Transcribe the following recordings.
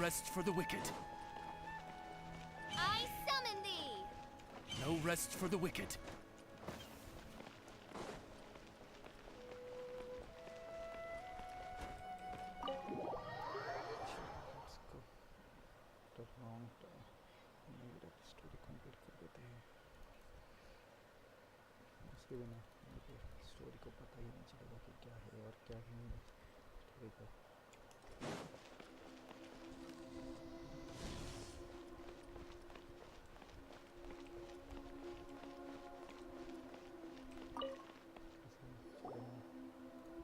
rest for the wicked. I summon thee! No rest for the wicked. Let's go. After a long time, maybe that story complete कर देते हैं. उसके बिना मुझे story को पता ही नहीं चलेगा कि क्या है और क्या नहीं है स्टोरी का.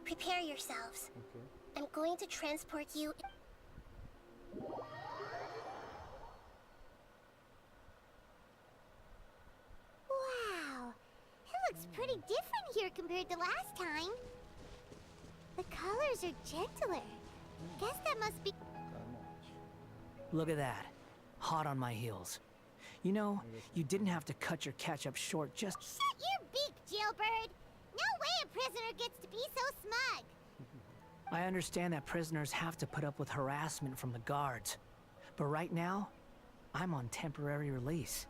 Prepare yourselves. Okay. I'm going to transport you. Wow, it looks pretty different here compared to last time. The colors are gentler. Guess that must be. Look at that. Hot on my heels. You know, you didn't have to cut your catch-up short just... Shut your beak, jailbird! No way a prisoner gets to be so smug! I understand that prisoners have to put up with harassment from the guards. But right now, I'm on temporary release.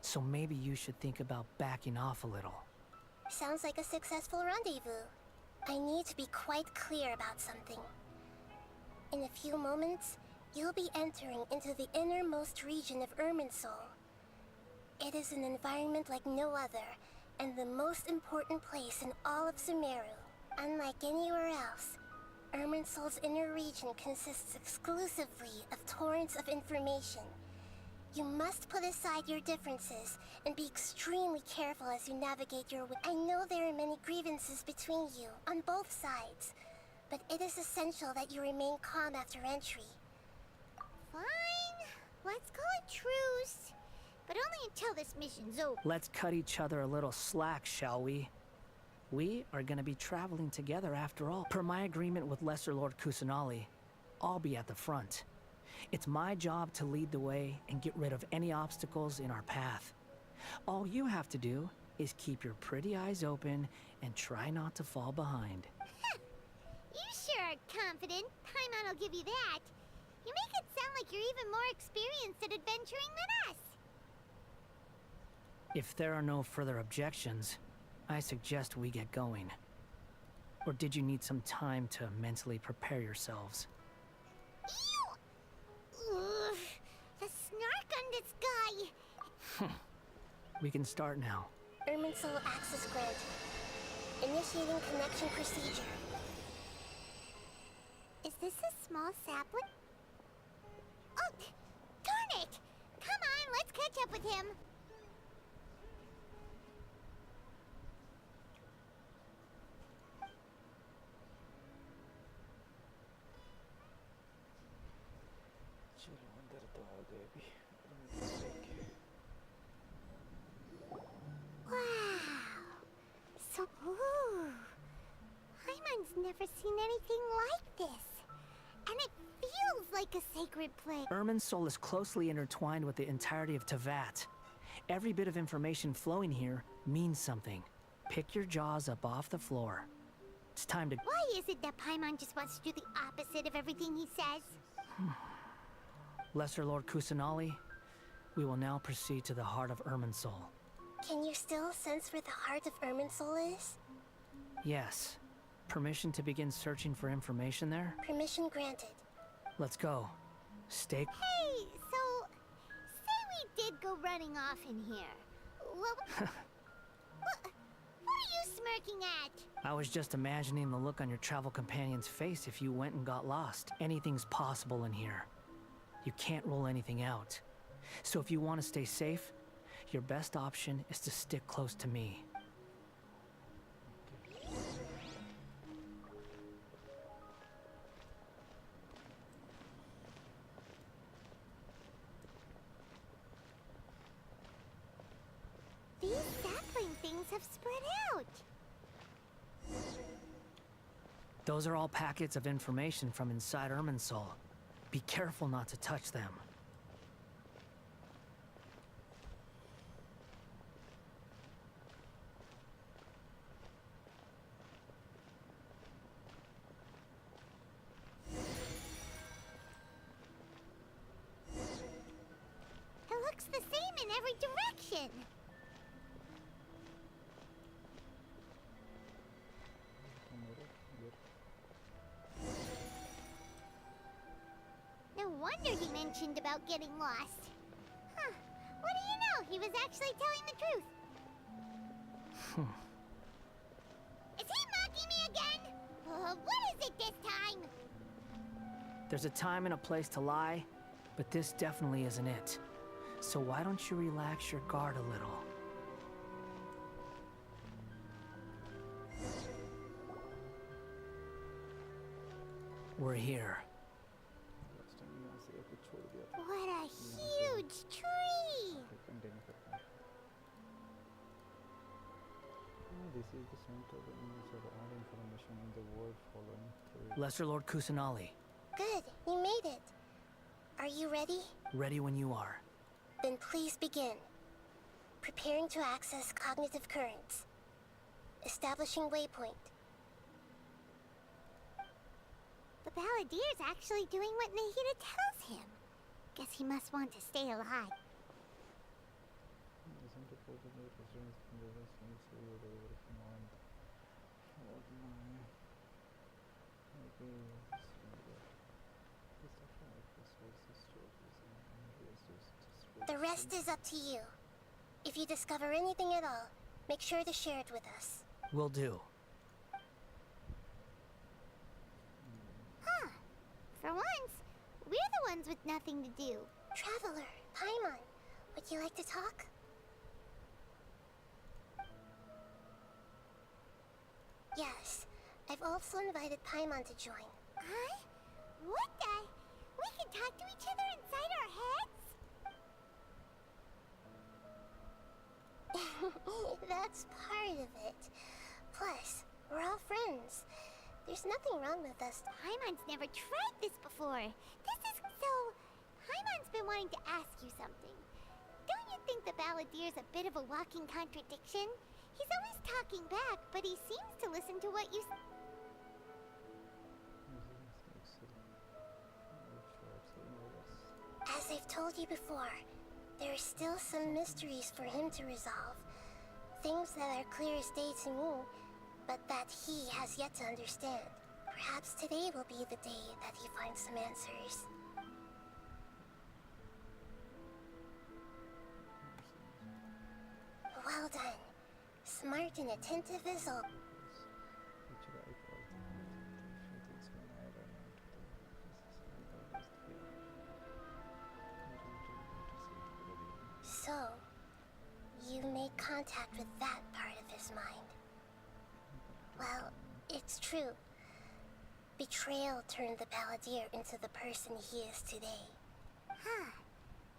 So maybe you should think about backing off a little. Sounds like a successful rendezvous. I need to be quite clear about something. In a few moments, you'll be entering into the innermost region of Irminsul. It is an environment like no other, and the most important place in all of Sumeru. Unlike anywhere else, Irminsul's inner region consists exclusively of torrents of information. You must put aside your differences and be extremely careful as you navigate your way. I know there are many grievances between you, on both sides, but it is essential that you remain calm after entry. Fine, let's call it truce. But only until this mission's over. Let's cut each other a little slack, shall we? We are gonna be traveling together after all. Per my agreement with Lesser Lord Kusanali, I'll be at the front. It's my job to lead the way and get rid of any obstacles in our path. All you have to do is keep your pretty eyes open and try not to fall behind. You sure are confident. Paimon will give you that. You make it sound like you're even more experienced at adventuring than us. If there are no further objections, I suggest we get going. Or did you need some time to mentally prepare yourselves? Ew! Ugh, the snark on this guy! We can start now. Irminsul access granted. Initiating connection procedure. Is this a small sapling? Oh, darn it! Come on, let's catch up with him. चलो अंदर तो आ गए भी. Wow. So, ooh. Paimon's never seen anything like this. And it feels like a sacred place. Irminsul is closely intertwined with the entirety of Teyvat. Every bit of information flowing here means something. Pick your jaws up off the floor. It's time to... Why is it that Paimon just wants to do the opposite of everything he says? Lesser Lord Kusanali, we will now proceed to the heart of Irminsul. Can you still sense where the heart of Irminsul is? Yes. Permission to begin searching for information there? Permission granted. Let's go. Stay... Hey, so... Say we did go running off in here. What are you smirking at? I was just imagining the look on your travel companion's face if you went and got lost. Anything's possible in here. You can't rule anything out. So if you want to stay safe, your best option is to stick close to me. These sapling things have spread out. Those are all packets of information from inside Irminsul. Be careful not to touch them. every direction. No wonder he mentioned about getting lost. Huh. What do you know? He was actually telling the truth. Is he mocking me again? What is it this time? There's a time and a place to lie, but this definitely isn't it. So why don't you relax your guard a little? We're here. Last time यहाँ से कुछ छोड़ दिया था What a huge tree! Continue करते हैं This is the center of all information in the world following through Lesser Lord Kusanali, Good, you made it. Are you ready? ready when you are. Then please begin. Preparing to access cognitive currents. Establishing waypoint. The Balladeer's actually doing what Nahida tells him. Guess he must want to stay alive. the center for the residents in the west and so you are working on what my maybe The rest is up to you. If you discover anything at all, make sure to share it with us. Will do. Huh. For once, we're the ones with nothing to do. Traveler, Paimon, would you like to talk? Yes, I've also invited Paimon to join. Huh? What the? We can talk to each other inside our heads? That's part of it. Plus, we're all friends. There's nothing wrong with us. Paimon's never tried this before. This is so... Paimon's been wanting to ask you something. Don't you think the Balladeer's a bit of a walking contradiction? He's always talking back, but he seems to listen to what you As I've told you before, there are still some mysteries for him to resolve. Things that are clear as day to me, but that he has yet to understand. Perhaps today will be the day that he finds some answers. Well done. Smart and attentive as all. So, you made contact with that part of his mind. Well, it's true. Betrayal turned the Balladeer into the person he is today. Huh.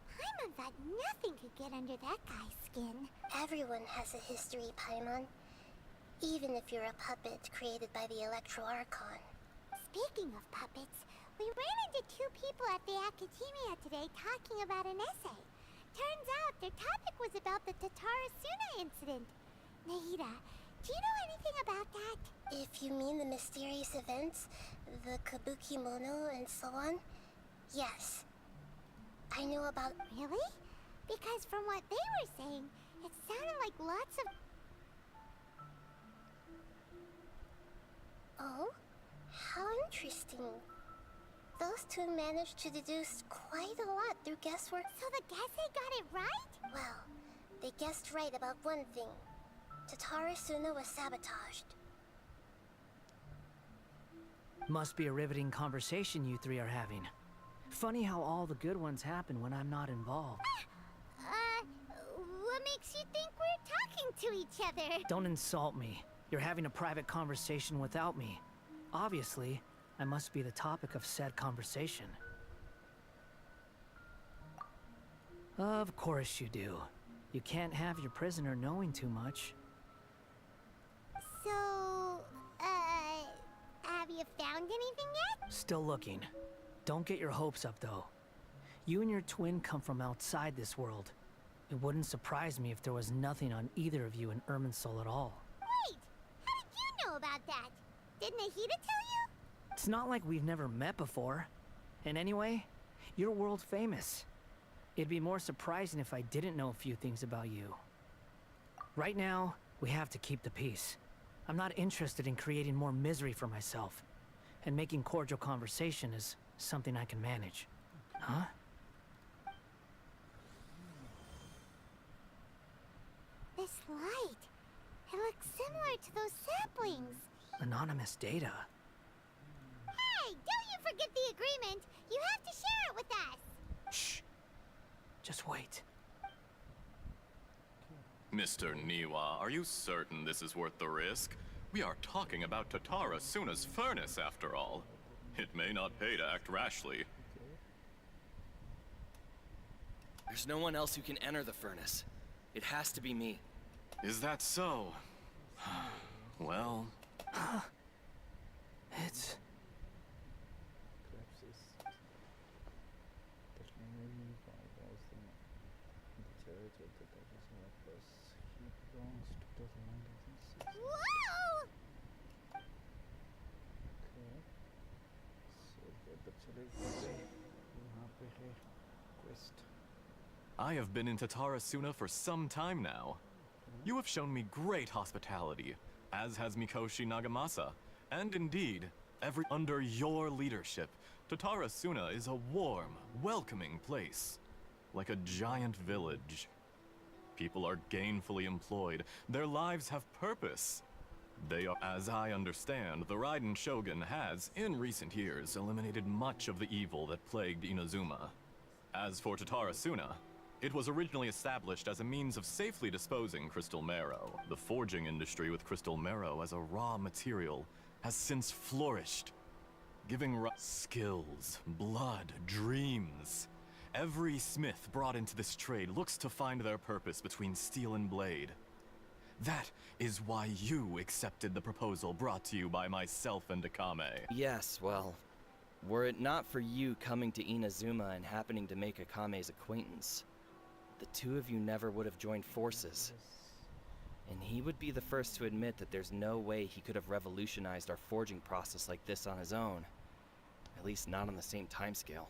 Paimon thought nothing could get under that guy's skin. Everyone has a history, Paimon. Even if you're a puppet created by the Electro Archon. Speaking of puppets, we ran into two people at the Academia today talking about an essay. Turns out their topic was about the Tatarasuna incident. Nahida, do you know anything about that? If you mean the mysterious events, the Kabuki Mono and so on, yes. I know about... Really? Because from what they were saying, it sounded like lots of... Oh? How interesting. Those two managed to deduce quite a lot through guesswork. So the Gese got it right? Well, they guessed right about one thing. Tatarasuna was sabotaged. Must be a riveting conversation you three are having. Funny how all the good ones happen when I'm not involved. What makes you think we're talking to each other? Don't insult me. You're having a private conversation without me. Obviously, I must be the topic of said conversation. Of course you do. You can't have your prisoner knowing too much. So, have you found anything yet? Still looking. Don't get your hopes up, though. You and your twin come from outside this world. It wouldn't surprise me if there was nothing on either of you in Irminsul at all. Wait! How did you know about that? Did Nahida tell you? It's not like we've never met before. And anyway, you're world famous. It'd be more surprising if I didn't know a few things about you. Right now, we have to keep the peace. I'm not interested in creating more misery for myself. And making cordial conversation is something I can manage. Huh? This light. It looks similar to those saplings. Anonymous data. Hey, don't you forget the agreement. You have to share it with us. Shh. Just wait. Mr. Niwa, are you certain this is worth the risk? We are talking about Tatara Suna's furnace, after all. It may not pay to act rashly. There's no one else who can enter the furnace. It has to be me. Is that so? Well... It's... Крепсис. Точнее, не пожалуйста. Территория тоже самое плюс. He belongs to the land of the sea. Whoa! Okay. So, इधर चले गए. यहाँ पे है quest. I have been in Tatara Suna for some time now. You have shown me great hospitality, as has Mikoshi Nagamasa. And indeed, under your leadership, Tatara Suna is a warm, welcoming place. Like a giant village. People are gainfully employed. Their lives have purpose. They are, as I understand, the Raiden Shogun has, in recent years, eliminated much of the evil that plagued Inazuma. As for Tatara Suna, it was originally established as a means of safely disposing crystal marrow. The forging industry with crystal marrow as a raw material has since flourished, giving skills, blood, dreams. Every smith brought into this trade looks to find their purpose between steel and blade. That is why you accepted the proposal brought to you by myself and Akame. Yes, well, were it not for you coming to Inazuma and happening to make Akame's acquaintance, the two of you never would have joined forces. And he would be the first to admit that there's no way he could have revolutionized our forging process like this on his own. At least not on the same timescale.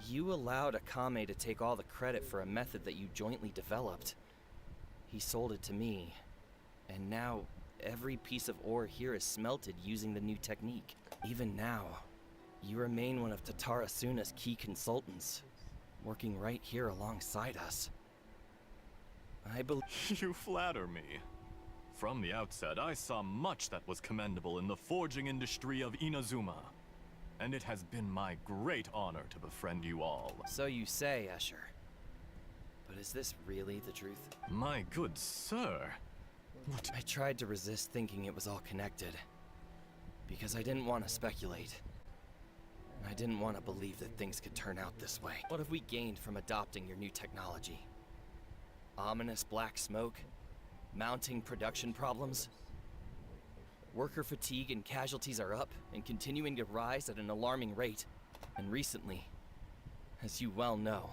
You allowed Akame to take all the credit for a method that you jointly developed. He sold it to me, and now every piece of ore here is smelted using the new technique. Even now, you remain one of Tatara Suna's key consultants, working right here alongside us. I believe... You flatter me. From the outset, I saw much that was commendable in the forging industry of Inazuma. And it has been my great honor to befriend you all. So you say, Escher. But is this really the truth? My good sir. What? I tried to resist thinking it was all connected. Because I didn't want to speculate. And I didn't want to believe that things could turn out this way. What have we gained from adopting your new technology? Ominous black smoke? Mounting production problems? Worker fatigue and casualties are up and continuing to rise at an alarming rate. And recently, as you well know,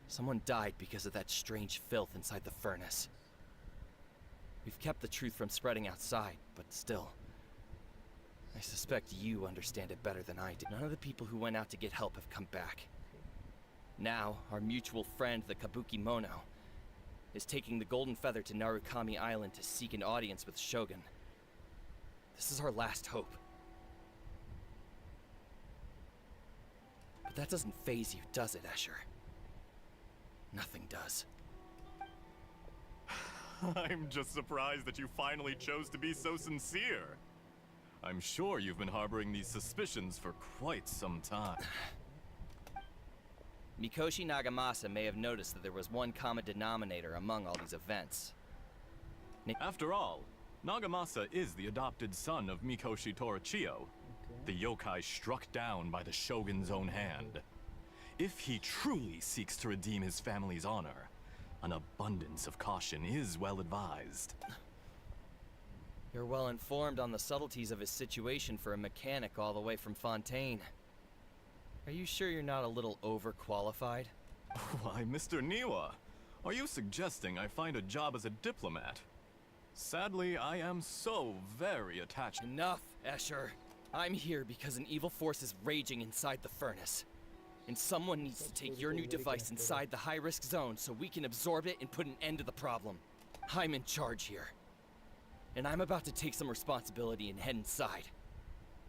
someone died because of that strange filth inside the furnace. We've kept the truth from spreading outside, but still, I suspect you understand it better than I do. None of the people who went out to get help have come back. Now, our mutual friend, the Kabuki Mono, is taking the Golden Feather to Narukami Island to seek an audience with Shogun. This is our last hope. But that doesn't faze you, does it, Escher? Nothing does. I'm just surprised that you finally chose to be so sincere. I'm sure you've been harboring these suspicions for quite some time. Mikoshi Nagamasa may have noticed that there was one common denominator among all these events. After all, Nagamasa is the adopted son of Mikoshi Torichio, the yokai struck down by the Shogun's own hand. If he truly seeks to redeem his family's honor, an abundance of caution is well advised. You're well informed on the subtleties of his situation for a mechanic all the way from Fontaine. Are you sure you're not a little overqualified? Why, Mr. Niwa, are you suggesting I find a job as a diplomat? Sadly, I am so very attached. Enough, Escher. I'm here because an evil force is raging inside the furnace. And someone needs to take your new device inside the high-risk zone so we can absorb it and put an end to the problem. I'm in charge here. And I'm about to take some responsibility and head inside.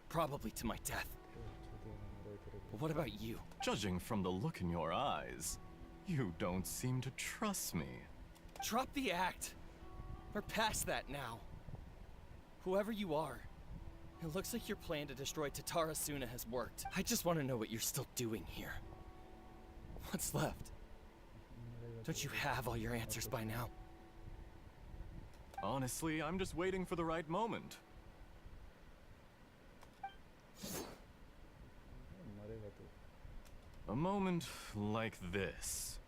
Probably to my death. But what about you? Judging from the look in your eyes, you don't seem to trust me. Drop the act. We're past that now. Whoever you are, it looks like your plan to destroy Tatara Suna has worked. I just want to know what you're still doing here. What's left? Don't you have all your answers by now? Honestly, I'm just waiting for the right moment. मरेगा तू. A moment like this,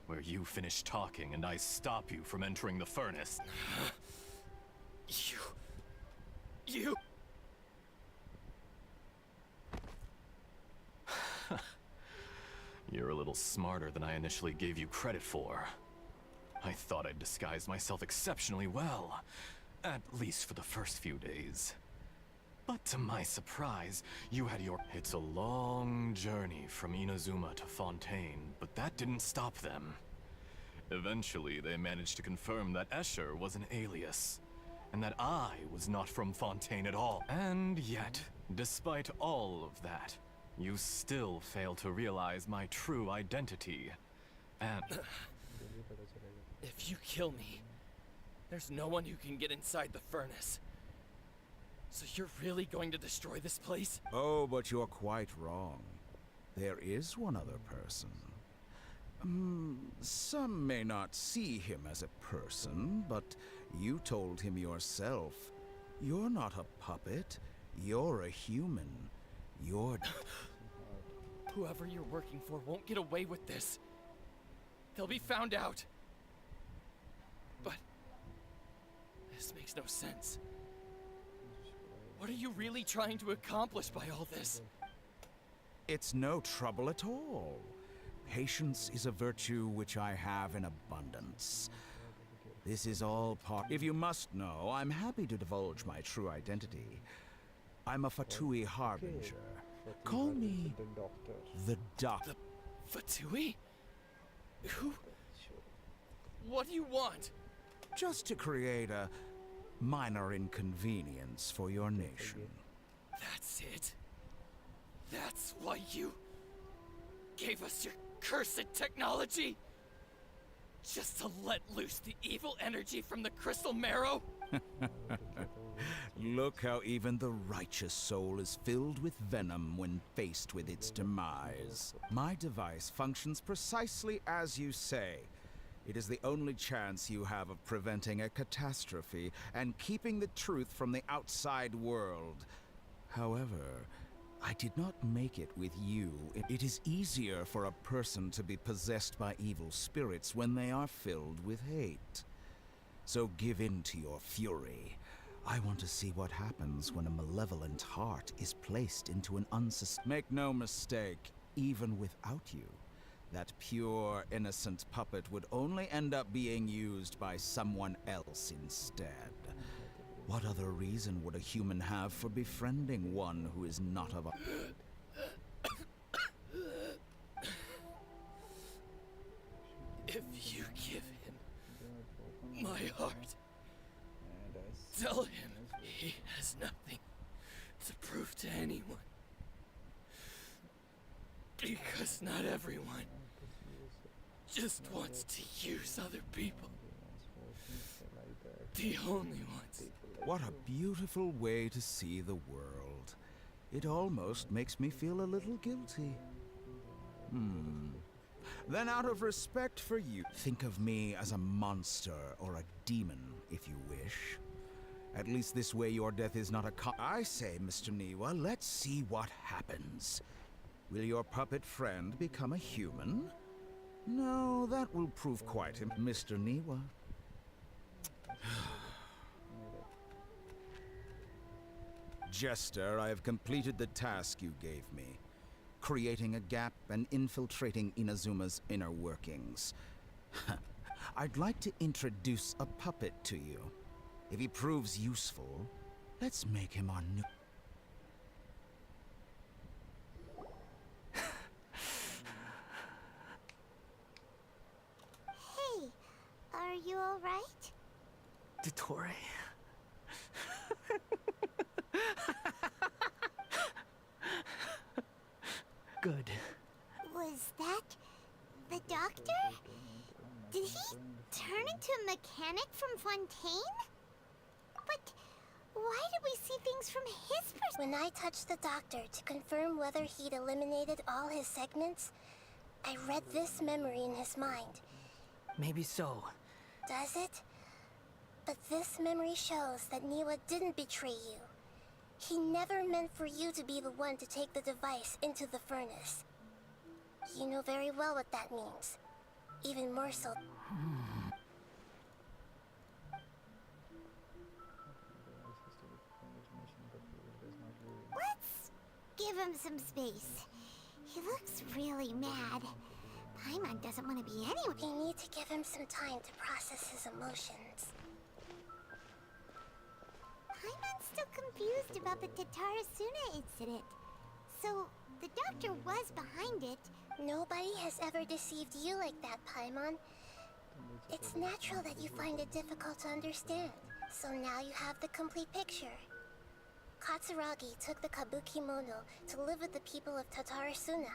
where you finish talking and I stop you from entering the furnace. You... You're a little smarter than I initially gave you credit for. I thought I'd disguised myself exceptionally well, at least for the first few days. But to my surprise, you had your... It's a long journey from Inazuma to Fontaine, but that didn't stop them. Eventually, they managed to confirm that Escher was an alias, and that I was not from Fontaine at all. And yet, despite all of that, you still fail to realize my true identity. And... If you kill me, there's no one who can get inside the furnace. So you're really going to destroy this place? Oh, but you're quite wrong. There is one other person. Some may not see him as a person, but you told him yourself. You're not a puppet. You're a human. You're... Whoever you're working for won't get away with this. They'll be found out. But... this makes no sense. What are you really trying to accomplish by all this? It's no trouble at all. Patience is a virtue which I have in abundance. This is all part... If you must know, I'm happy to divulge my true identity. I'm a Fatui Harbinger. Call me... The doctor. the Doc... Fatui? Who? What do you want? Just to create a minor inconvenience for your nation. That's it? That's why you gave us your cursed technology? Just to let loose the evil energy from the crystal marrow? Look how even the righteous soul is filled with venom when faced with its demise. My device functions precisely as you say. It is the only chance you have of preventing a catastrophe and keeping the truth from the outside world. However, I did not make it with you. It is easier for a person to be possessed by evil spirits when they are filled with hate. So give in to your fury. I want to see what happens when a malevolent heart is placed into an Make no mistake, even without you, that pure, innocent puppet would only end up being used by someone else instead. What other reason would a human have for befriending one who is not of a... If you give him my heart, And I tell him he has nothing to prove to anyone. Because not everyone just wants to use other people. The only ones. What a beautiful way to see the world. It almost makes me feel a little guilty. Then out of respect for you, think of me as a monster or a demon, if you wish. At least this way your death is not a I say, Mr. Niwa, let's see what happens. Will your puppet friend become a human? No, that will prove quite Mr. Niwa. Jester, I have completed the task you gave me. Creating a gap and infiltrating Inazuma's inner workings. I'd like to introduce a puppet to you. If he proves useful, let's make him our new... Dottore. Good. Was that the doctor? Did he turn into a mechanic from Fontaine? But why did we see things from his perspective? When I touched the doctor to confirm whether he'd eliminated all his segments, I read this memory in his mind. Maybe so. Does it? But this memory shows that Niwa didn't betray you. He never meant for you to be the one to take the device into the furnace. You know very well what that means. Even more so. Let's give him some space. He looks really mad. Paimon doesn't want to be anywhere. We need to give him some time to process his emotions. Paimon's still confused about the Tatarasuna incident. So, the doctor was behind it. Nobody has ever deceived you like that, Paimon. It's natural that you find it difficult to understand. So now you have the complete picture. Katsuragi took the Kabuki Mono to live with the people of Tatarasuna.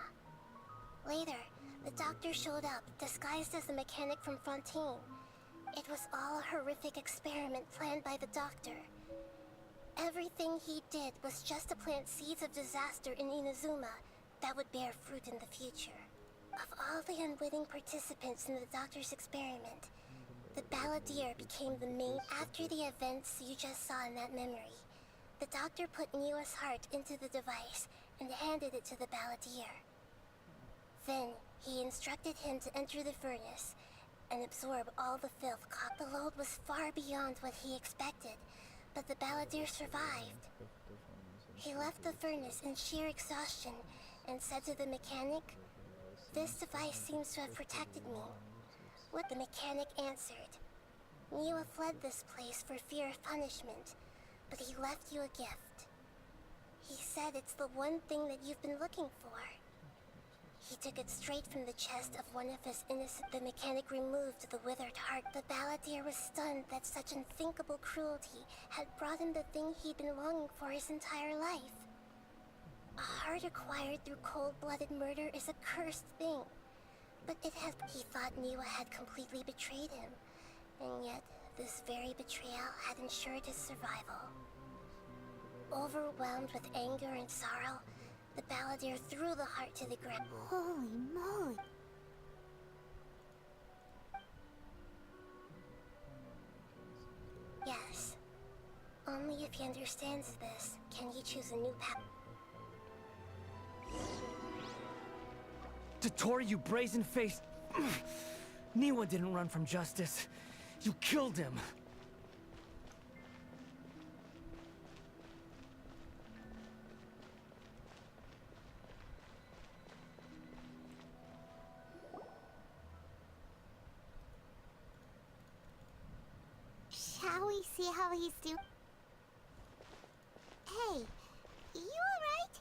Later, the doctor showed up, disguised as a mechanic from Fontaine. It was all a horrific experiment planned by the doctor. Everything he did was just to plant seeds of disaster in Inazuma that would bear fruit in the future. Of all the unwitting participants in the doctor's experiment, the balladeer became the main. After the events you just saw in that memory, the doctor put Niwa's heart into the device and handed it to the balladeer. Then, he instructed him to enter the furnace and absorb all the filth. The load was far beyond what he expected, but the balladeer survived. He left the furnace in sheer exhaustion and said to the mechanic, "This device seems to have protected me." What the mechanic answered, "Niwa fled this place for fear of punishment, but he left you a gift. He said it's the one thing that you've been looking for." He took it straight from the chest of one of his innocent. The mechanic removed the withered heart. The balladeer was stunned that such unthinkable cruelty had brought him the thing he'd been longing for his entire life. A heart acquired through cold-blooded murder is a cursed thing. But he thought Niwa had completely betrayed him, and yet this very betrayal had ensured his survival. Overwhelmed with anger and sorrow, the balladeer threw the heart to the ground. Holy moly. Yes. Only if he understands this can he choose a new path. Dottore, you brazen-faced... Niwa didn't run from justice. You killed him. Shall we see how he's doing? Hey, you alright?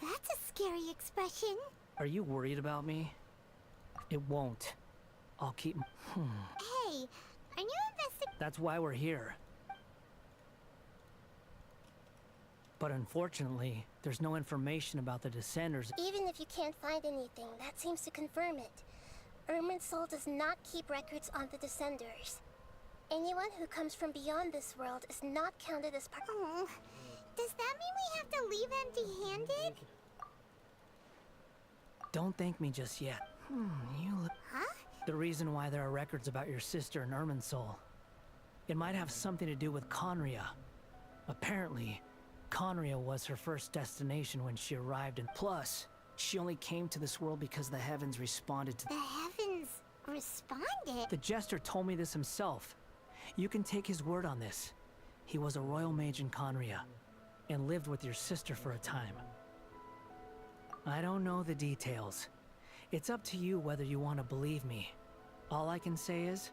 That's a scary expression. Are you worried about me? It won't. I'll keep... Hey, are you investigating? That's why we're here. But unfortunately, there's no information about the Descenders. Even if you can't find anything, that seems to confirm it. Irminsul does not keep records on the Descenders. Anyone who comes from beyond this world is not counted as part. Oh, does that mean we have to leave empty-handed? Don't thank me just yet. You look... Huh? The reason why there are records about your sister in Irminsul. It might have something to do with Conria. Apparently, Conria was her first destination when she arrived, and plus, she only came to this world because the heavens responded to... The heavens responded? The Jester told me this himself. You can take his word on this. He was a royal mage in Conria, and lived with your sister for a time. I don't know the details. It's up to you whether you want to believe me. All I can say is,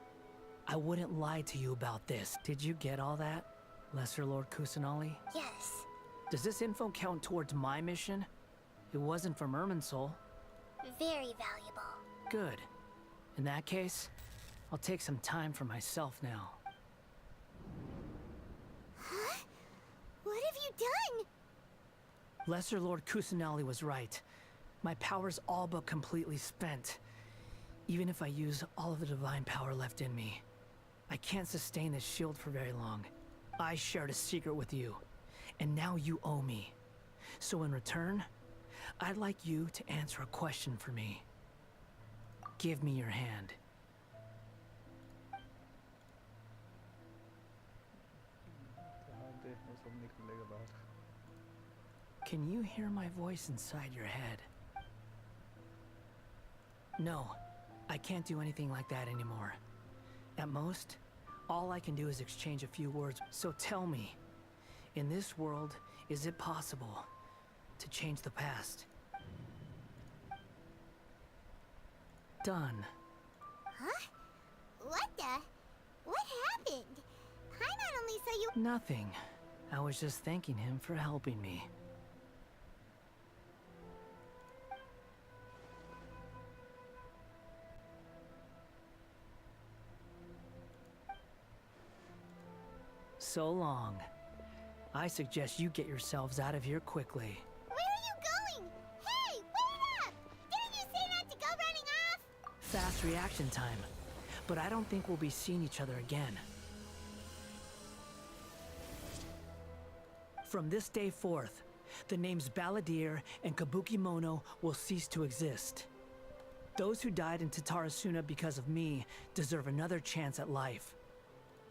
I wouldn't lie to you about this. Did you get all that, Lesser Lord Kusanali? Yes. Does this info count towards my mission? It wasn't from Irminsul. Very valuable. Good. In that case, I'll take some time for myself now. Huh? What have you done? Lesser Lord Kusanali was right. My power's all but completely spent. Even if I use all of the divine power left in me, I can't sustain this shield for very long. I shared a secret with you, and now you owe me. So in return, I'd like you to answer a question for me. Give me your hand. हाथ दे वो सब निकलेगा बाहर. Can you hear my voice inside your head? No, I can't do anything like that anymore. At most, all I can do is exchange a few words. So tell me, in this world, is it possible to change the past? Done. Huh? What the? What happened? Paimon only saw you. Nothing. I was just thanking him for helping me. So long. I suggest you get yourselves out of here quickly. Where are you going? Hey, wait up! Didn't you say not to go running off? Fast reaction time. But I don't think we'll be seeing each other again. From this day forth, the names Balladeer and Kabukimono will cease to exist. Those who died in Tatarasuna because of me deserve another chance at life.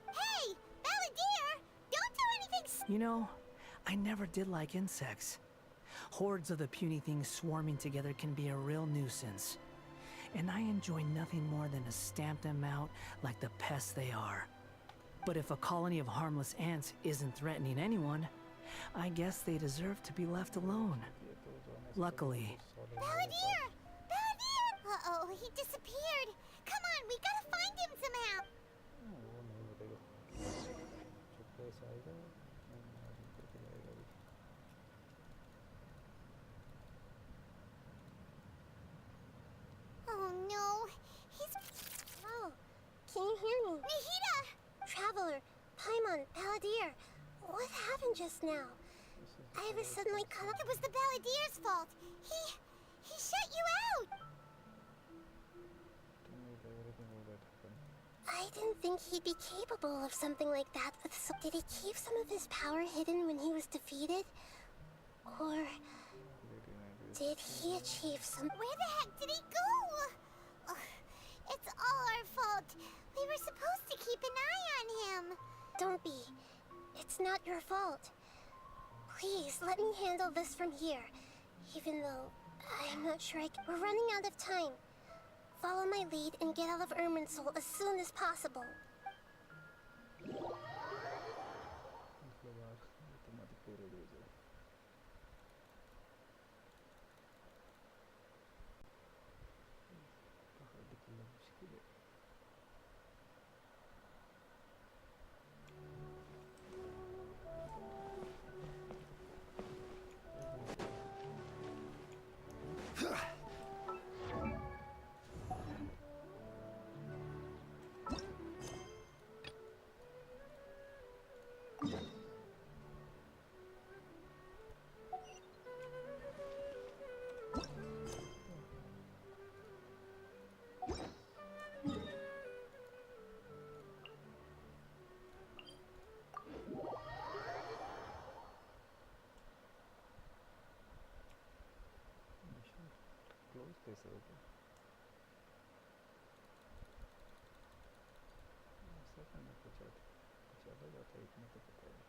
Hey, Balladeer! Don't do anything You know, I never did like insects. Hordes of the puny things swarming together can be a real nuisance. And I enjoy nothing more than to stamp them out like the pests they are. But if a colony of harmless ants isn't threatening anyone, I guess they deserve to be left alone. Luckily. Balladeer! Balladeer! Uh-oh, he disappeared. Come on, we gotta find him somehow. वो नहीं बताएगा. चुप्पे से आएगा. करके जाएगा अभी. Oh no, he's... Oh, can you hear me? Nahida! Traveler, Paimon, Balladeer, what happened just now? I was suddenly cut up. It was the Balladeer's fault. He shut you out. Everything will get happen. I didn't think he'd be capable of something like that with so did he keep some of his power hidden when he was defeated? Or did he achieve some... Where the heck did he go? Ugh, it's all our fault. We were supposed to keep an eye on him. Don't be. It's not your fault. Please, let me handle this from here. Even though I'm not sure we're running out of time. Follow my lead and get out of Irminsul as soon as possible. निकलो बाहर. automatically ready हो जाए. बाहर निकलना मुश्किल है. Close कैसे होगा? ऐसा करना कुछ ज़्यादा जाता है इतना तो पता है.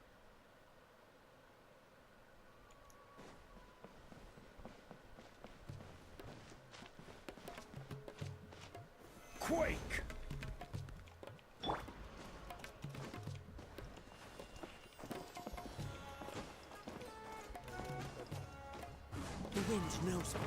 Quake! The wind knows me.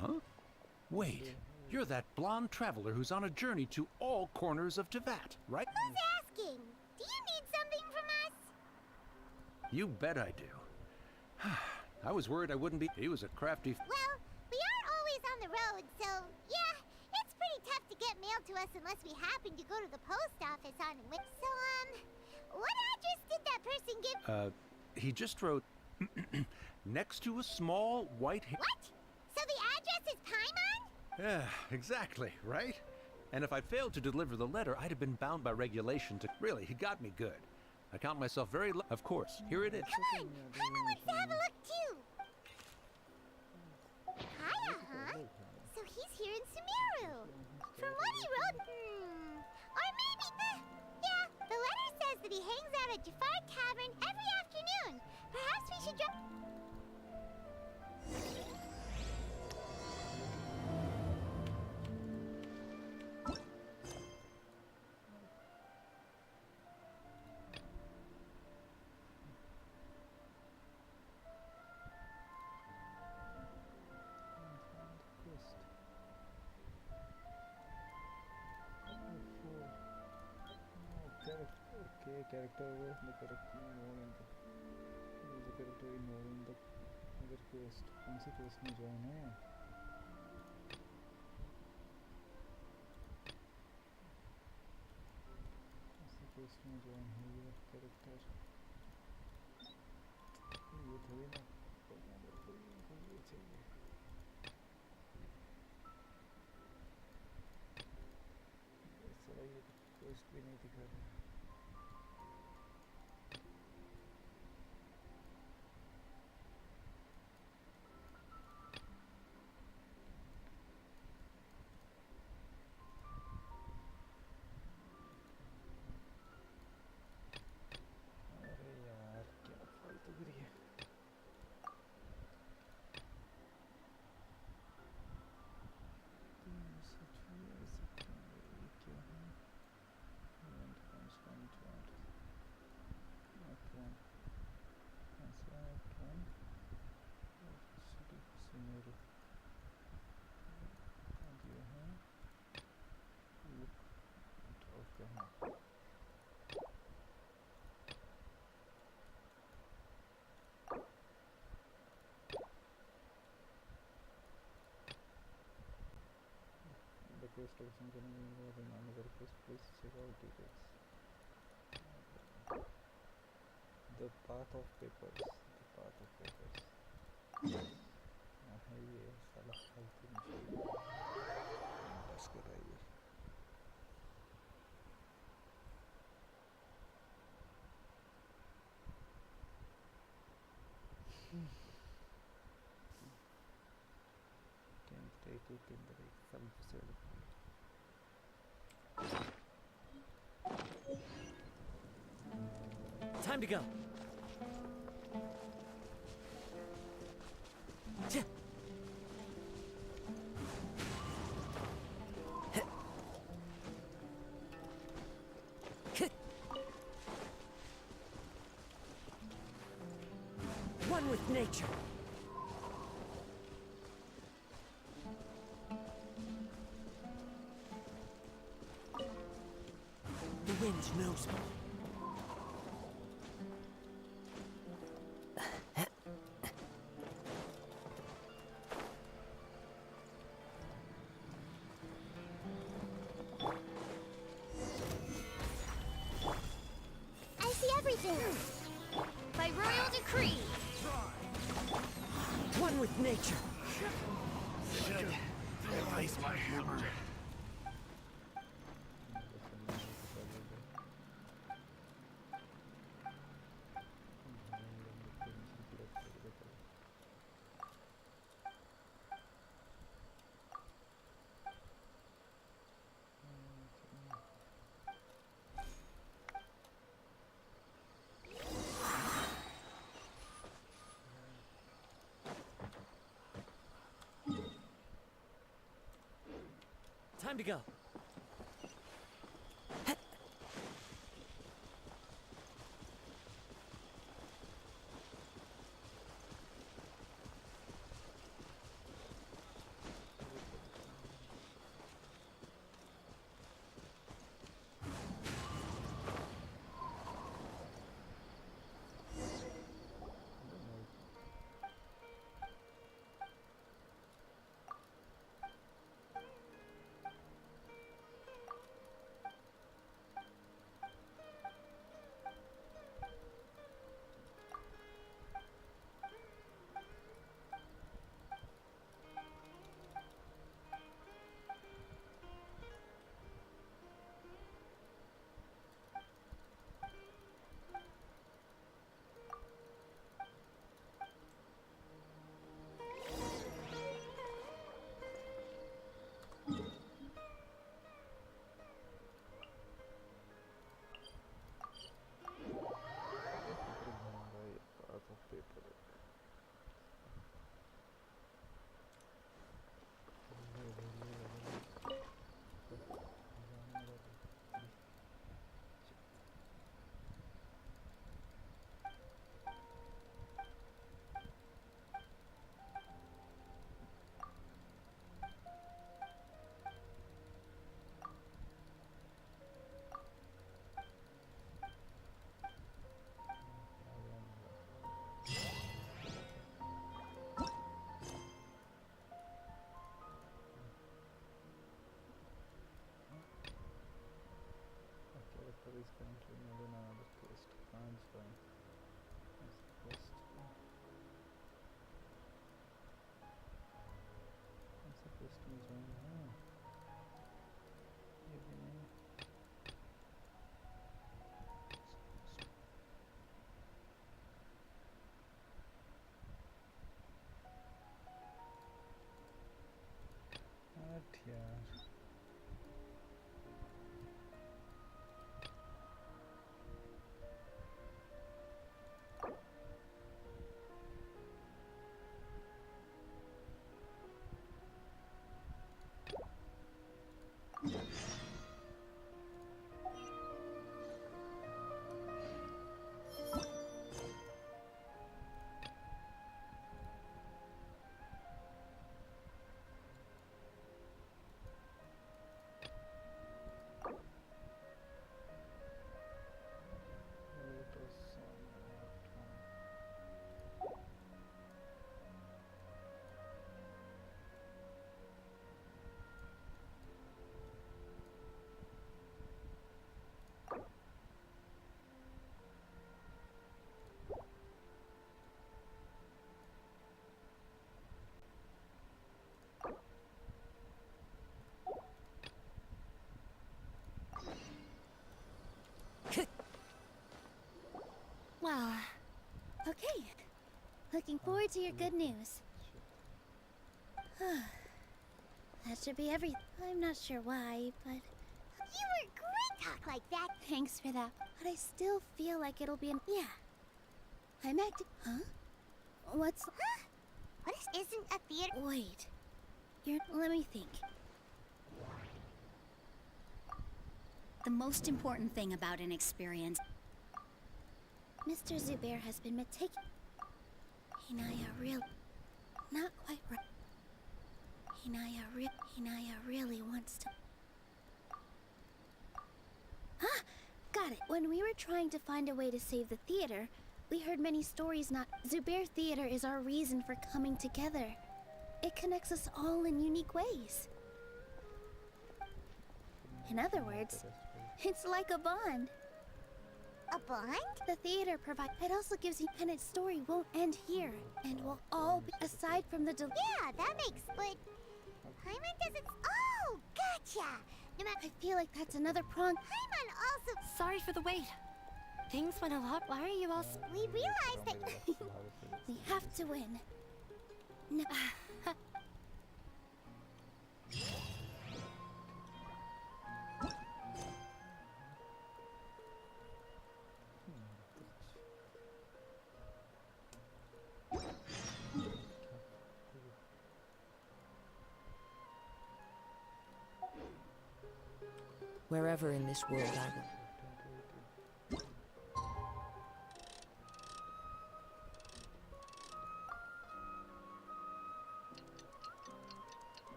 Huh? Wait, you're that blonde traveler who's on a journey to all corners of Teyvat, right? Who's asking? Do you need something from us? You bet I do. I was worried I wouldn't be. He was a crafty. Well, we aren't always on the road, so yeah, it's pretty tough to get mail to us unless we happen to go to the post office on a whim. So, what address did that person give? He just wrote next to a small white. What? So the address is Paimon? Yeah, exactly, right? And if I failed to deliver the letter, I'd have been bound by regulation to. Really, he got me good. I count myself very. Of course, here it is. Come on, Paimon wants to have a look too. Kaya, huh? So he's here in Sumeru. From what he wrote, or maybe yeah, the letter says that he hangs out at Jafar Tavern every afternoon. Perhaps we should drop. Okay, character the character involved in the character involved in the other quest. कौन सी quest में join है? कौन सी quest में join है ये character? ये थोड़ी ना करना मेरे को ये चाहिए. साला ये quest भी नहीं दिखा रहा. Quest option can be involved in another quest. Please check out details. The path of papers. The path of papers. ये साला फालतू नहीं बस कर रहा है ये. Can't take it in the self-serve. Time to go. One with nature. The wind knows me. I see everything. By royal decree. One with nature. Replace my hammer. Time to go. Is currently not in another quest. Fine, fine. That's the quest. What's the quest में join है? ये भी नहीं. हट यार. Well, okay. Looking forward to your good news. That should be everything. I'm not sure why, but... You were great talk like that! Thanks for that. But I still feel like it'll be an... Yeah. I'm acting... Huh? What's... Huh? What is... Isn't a theater... Wait. You're... Let me think. The most important thing about an experience... Mr. Zubair has been meticulous. Hinaya not quite right. Hinaya really wants to... Ah! Got it. When we were trying to find a way to save the theater, we heard many stories not... Zubair Theater is our reason for coming together. It connects us all in unique ways. In other words, it's like a bond. A bond? The theater provides... It also gives you... And its story won't end here. And we'll all be... Aside from the... Yeah, that makes... But... Paimon doesn't... Oh, gotcha! No matter... I feel like that's another prong. Paimon also... Sorry for the wait. Things went a lot. Why are you all... We realized that... we have to win. No... Wherever in this world I will.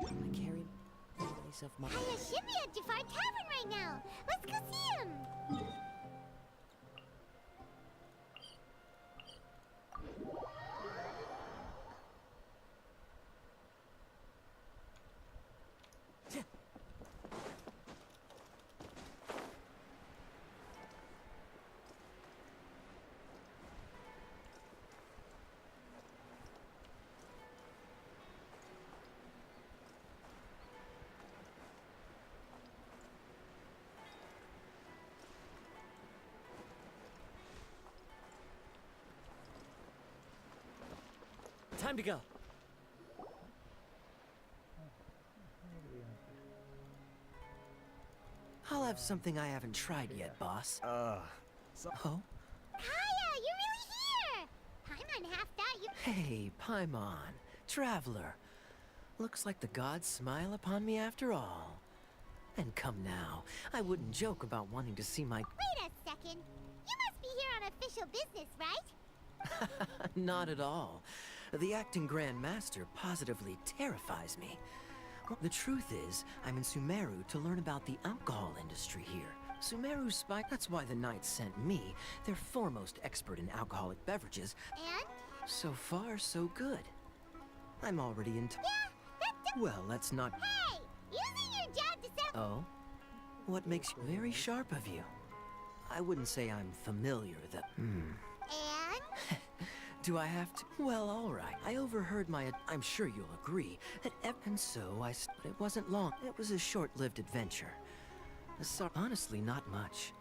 I carry the voice of my. Kaya should be at Jafar Tavern right now. Let's go see him. Time to go. I'll have something I haven't tried yet, boss. Oh? Kaya, you're really here. Paimon half thought you. Hey, Paimon, traveler. Looks like the gods smile upon me after all. And come now, I wouldn't joke about wanting to see my... Wait a second. You must be here on official business, right? Not at all. The acting Grand Master positively terrifies me. The truth is, I'm in Sumeru to learn about the alcohol industry here. Sumeru's spy... That's why the Knights sent me, their foremost expert in alcoholic beverages. And? So far, so good. I'm already in... Well, let's not... Hey! Using your job to sell. Oh? What makes you very sharp of you? I wouldn't say I'm familiar that... And? Do I have to? Well, all right. I overheard my... I'm sure you'll agree that... And so it wasn't long. It was a short-lived adventure. Honestly, not much.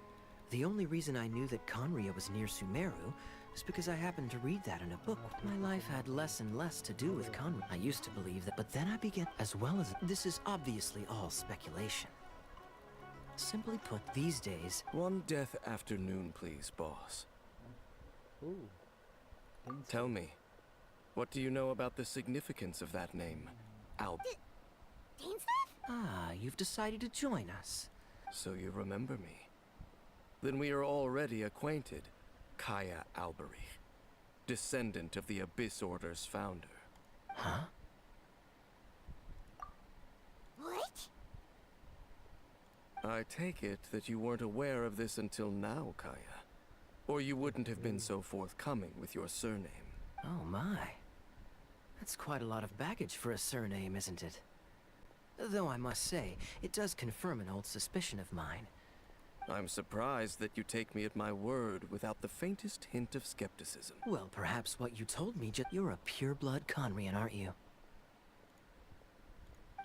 The only reason I knew that Conria was near Sumeru is because I happened to read that in a book. My life had less and less to do with Conria. I used to believe that, but then I began... As well as... This is obviously all speculation. Simply put, these days... One death afternoon, please, boss. Ooh. Tell me, what do you know about the significance of that name? Dainsleif? Ah, you've decided to join us. So you remember me. Then we are already acquainted. Kaya Alberich, descendant of the Abyss Order's founder. Huh? What? I take it that you weren't aware of this until now, Kaya. Or you wouldn't have been so forthcoming with your surname. Oh my. That's quite a lot of baggage for a surname, isn't it? Though I must say, it does confirm an old suspicion of mine. I'm surprised that you take me at my word without the faintest hint of skepticism. Well, perhaps what you told me you're a pure-blood Conrian, aren't you?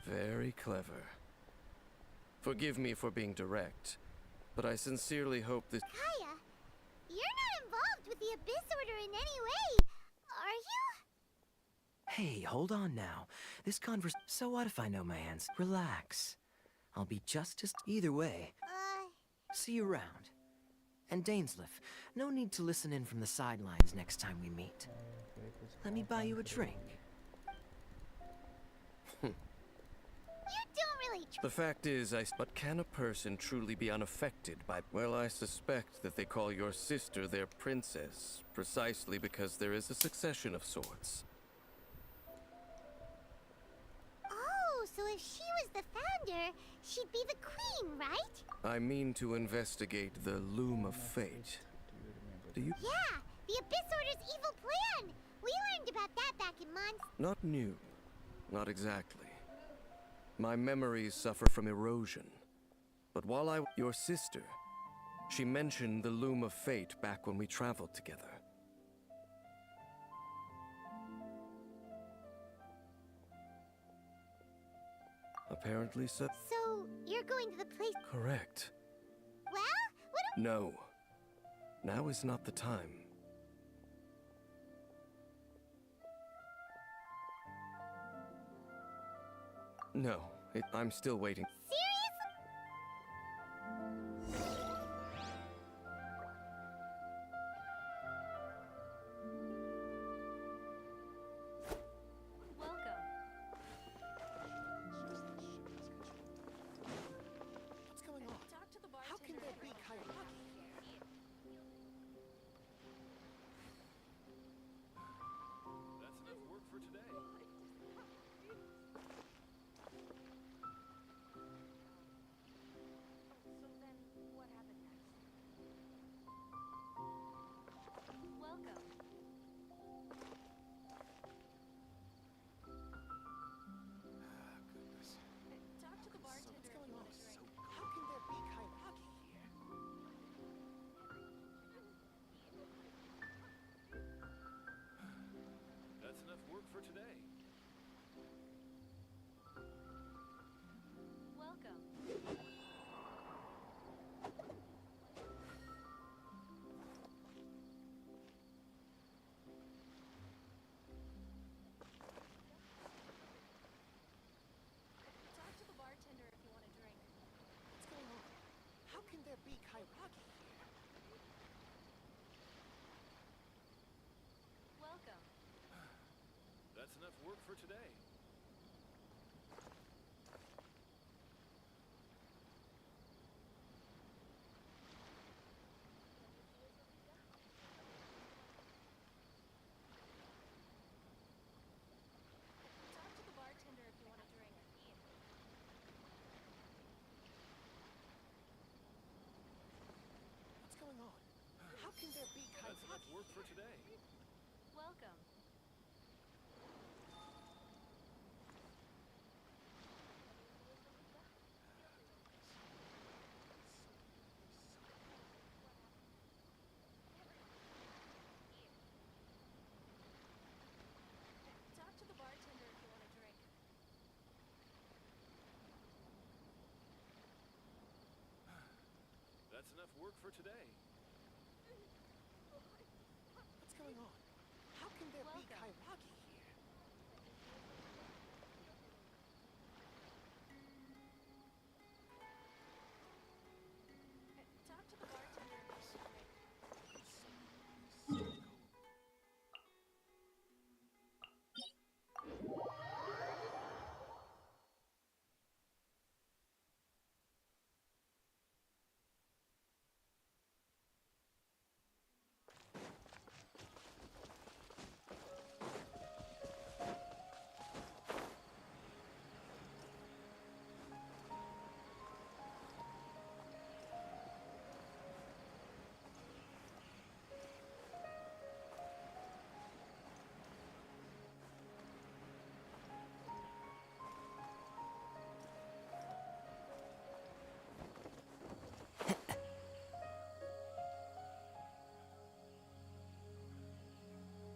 Very clever. Forgive me for being direct, but I sincerely hope this... Kaya, you're not involved with the Abyss Order in any way, are you? Hey, hold on now. This So what if I know my hands? Relax. I'll be just as... Either way. See you around. And Dainsleif, no need to listen in from the sidelines next time we meet. Let me buy you a drink. You don't really... The fact is, but can a person truly be unaffected by... Well, I suspect that they call your sister their princess, precisely because there is a succession of sorts. Oh, so if she was the founder, she'd be the queen, right? I mean to investigate the Loom of Fate. Do you... Yeah, the Abyss Order's evil plan! We learned about that back in Mons... Not new. Not exactly. My memories suffer from erosion. But while your sister, she mentioned the Loom of Fate back when we traveled together. Apparently so. So, you're going to the place... Correct. Well, what do... No. Now is not the time. No, I'm still waiting. Seriously? enough work for today. Talk to the bartender if you want a drink. What's going on? How can there be That's enough work for today. Welcome. Talk to the bartender if you want a drink. That's enough work for today. What's going on? How can there be Kairagi here? Talk to the bartender if you want a drink.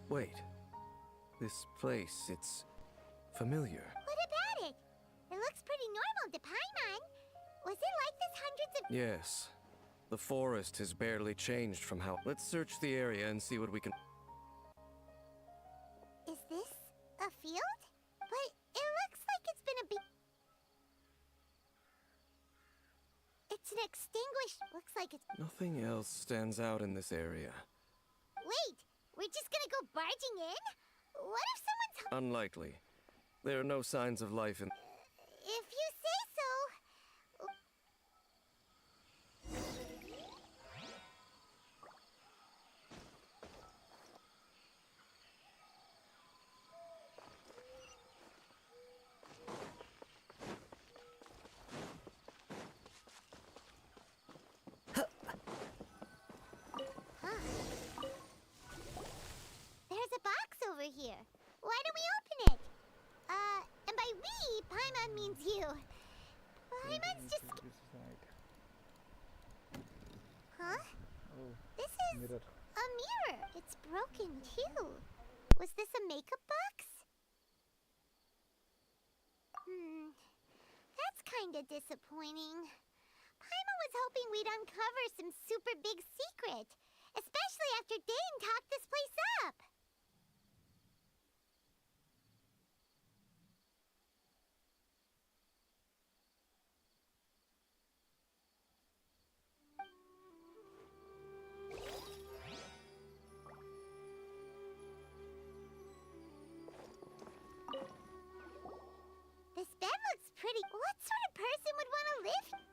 Wait. This place, it's familiar. What about it? It looks pretty normal to Paimon. Was it like this hundreds of... Yes. The forest has barely changed from how. Let's search the area and see what we can. Is this a field? But it looks like it's been a big... It's an extinguished... Looks like it's... Nothing else stands out in this area. Wait! We're just gonna go barging in? What if someone's... Unlikely. There are no signs of life in. If you say so... There's a box over here. Why don't we open it? And by we, Paimon means you. Paimon's just... This side. Huh? Oh, This is mirror. a mirror. It's broken too. Was this a makeup box? That's kinda disappointing. Paimon was hoping we'd uncover some super big secret, especially after Dane talked this place up. This bed looks pretty. What sort of person would want to live here?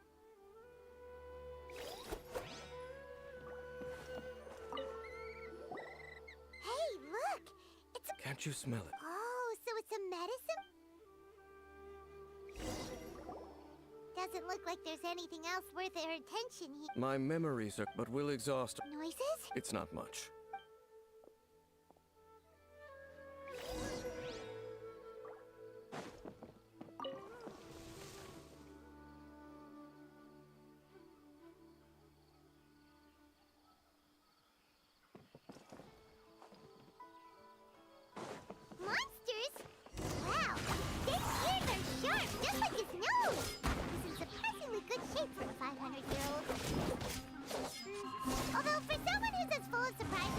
Hey, look! It's a... Can't you smell it? Oh, so it's a medicine? Doesn't look like there's anything else worth our attention here. My memories are. But we'll exhaust. Noises? It's not much. Monsters? Wow, Dane's ears are sharp, just like his nose. He's in surprisingly good shape for a 500-year-old. Although for someone who's as full of surprises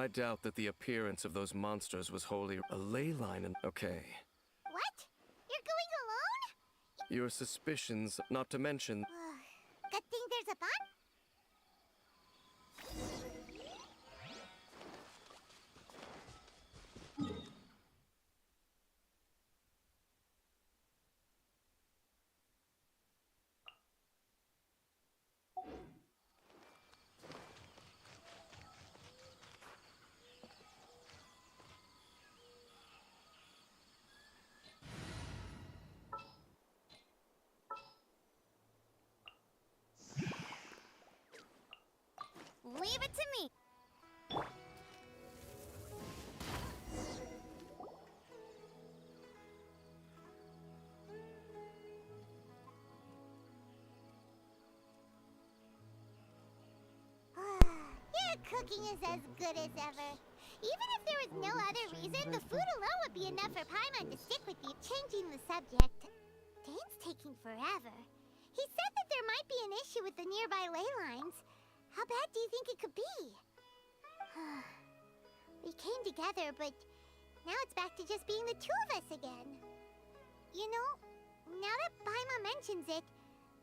I doubt that the appearance of those monsters was wholly a ley line and okay. What? You're going alone? Your suspicions, not to mention Good thing there's a bot. Leave it to me. Your cooking is as good as ever. Even if there was no other reason, the food alone would be enough for Paimon to stick with you. Changing the subject, Dane's taking forever. He said that there might be an issue with the nearby ley lines. How bad do you think it could be? We came together, but now it's back to just being the two of us again. You know, now that Paimon mentions it,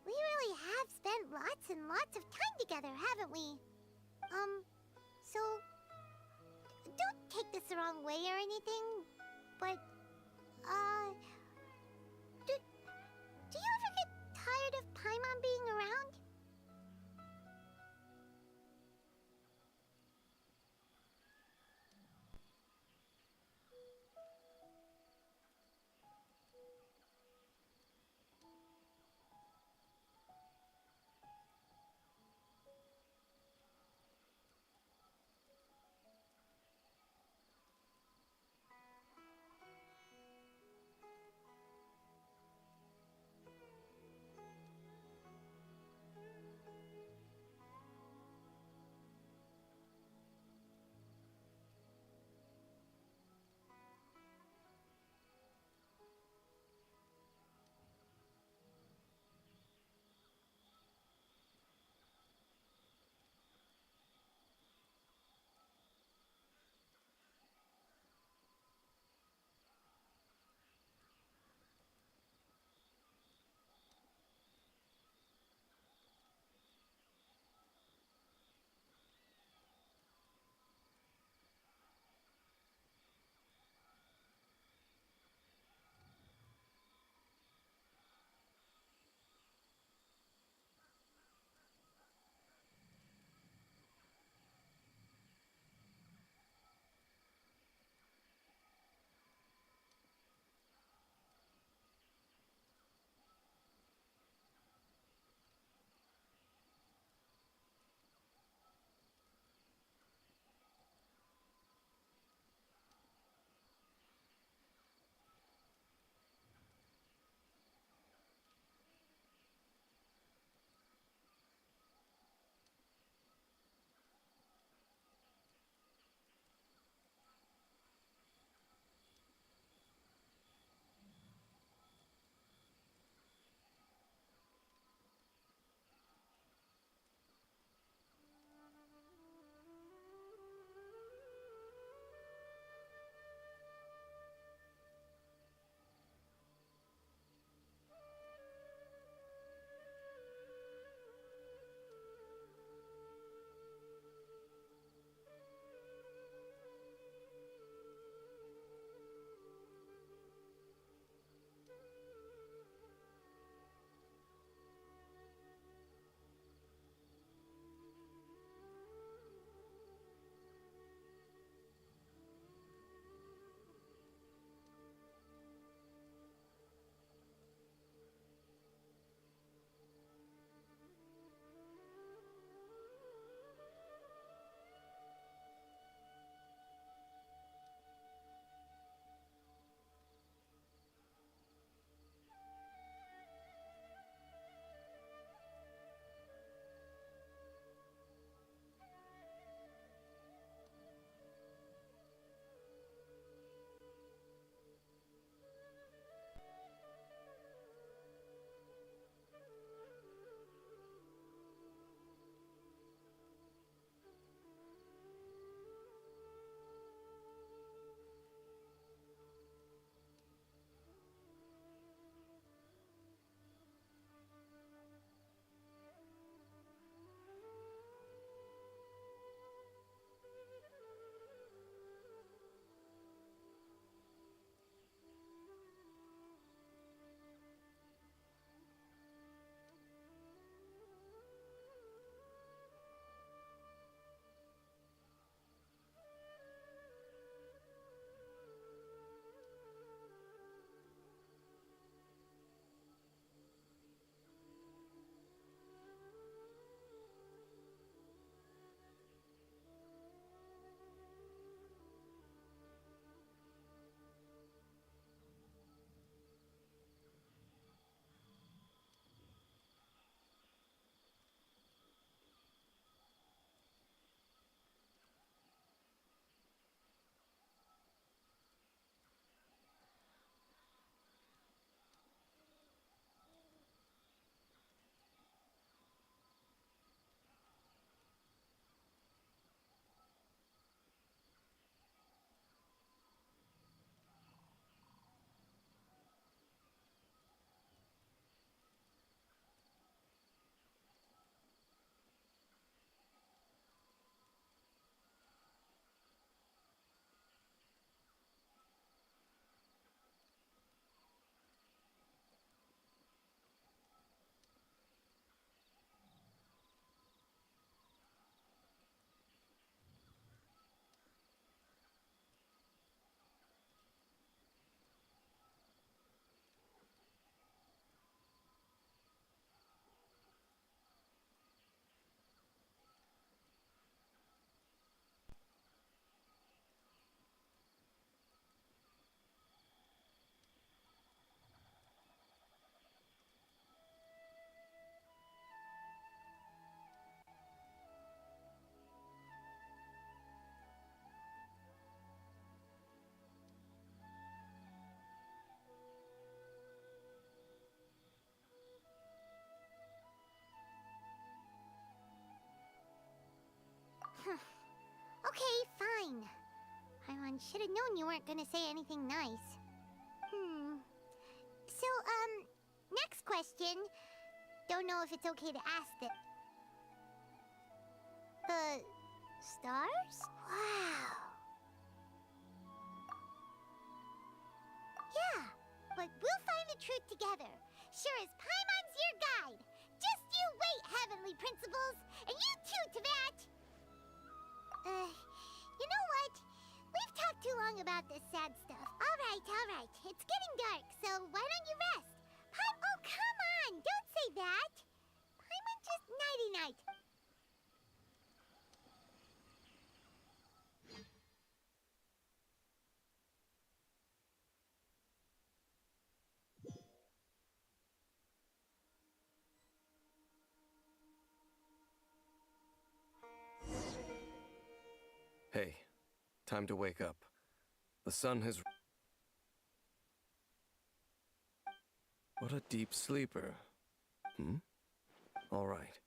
we really have spent lots and lots of time together, haven't we? So, don't take this the wrong way or anything, but, do you ever get tired of Paimon being around? should have known you weren't gonna say anything nice. So, next question. Don't know if it's okay to ask this. The stars? Wow. Yeah, but we'll find the truth together. Sure as Paimon's your guide. Just you wait, Heavenly Principles, and you too, Teyvat. You know what? We've talked too long about this sad stuff. All right. It's getting dark, so why don't you rest? Oh, come on! Don't say that! Paimon just nighty-night. Hey, time to wake up. The sun has... What a deep sleeper. All right.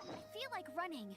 I feel like running.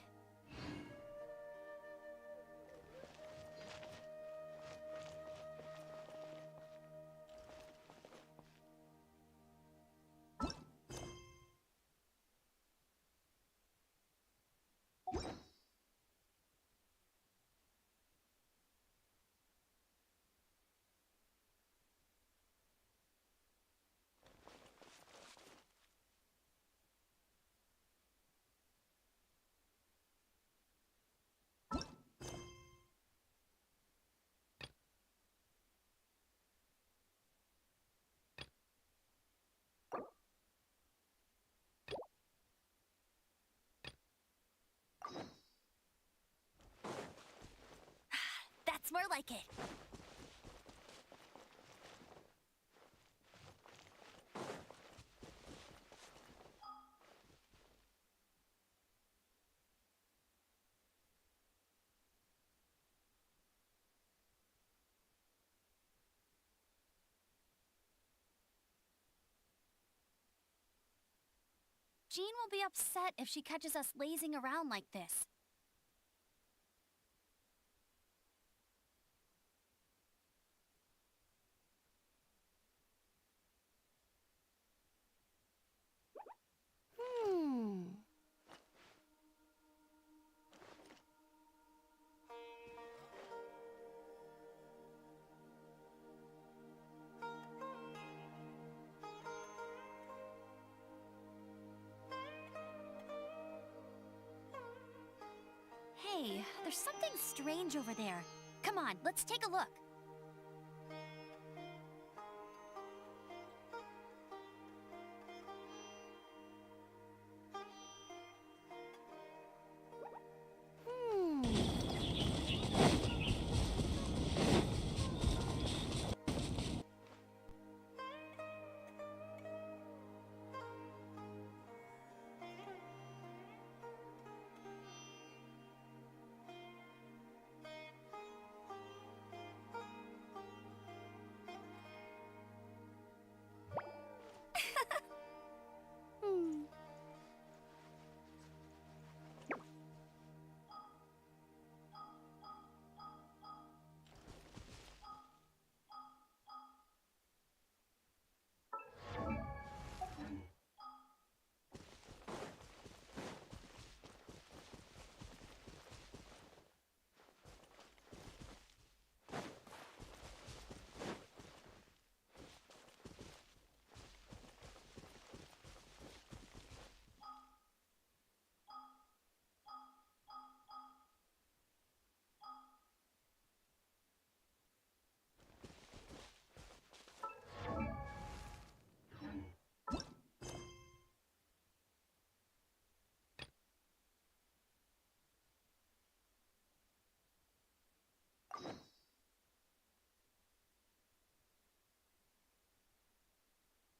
That's more like it. Jean will be upset if she catches us lazing around like this. Hey, there's something strange over there. Come on, let's take a look.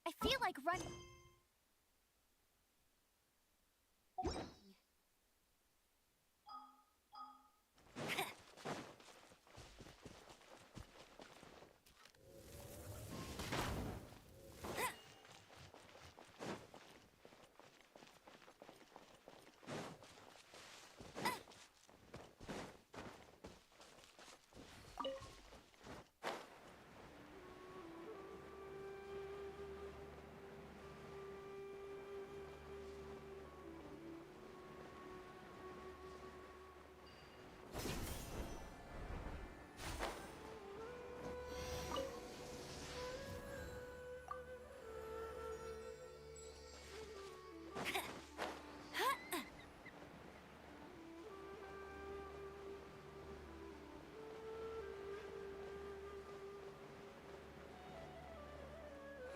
I feel like running.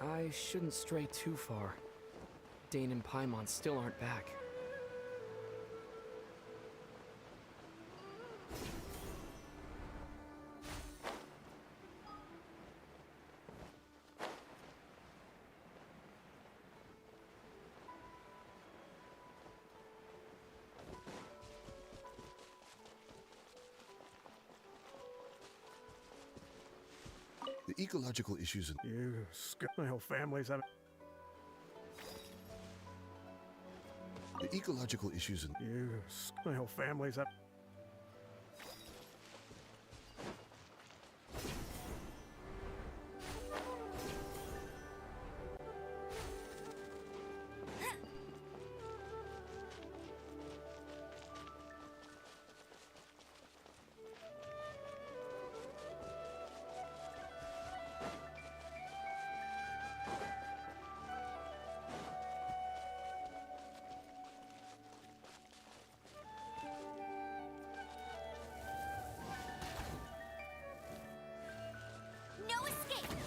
I shouldn't stray too far. Dane and Paimon still aren't back. The ecological issues in My whole family's having. the ecological issues in My whole family's having. No escape!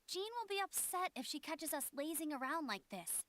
Jean will be upset if she catches us lazing around like this.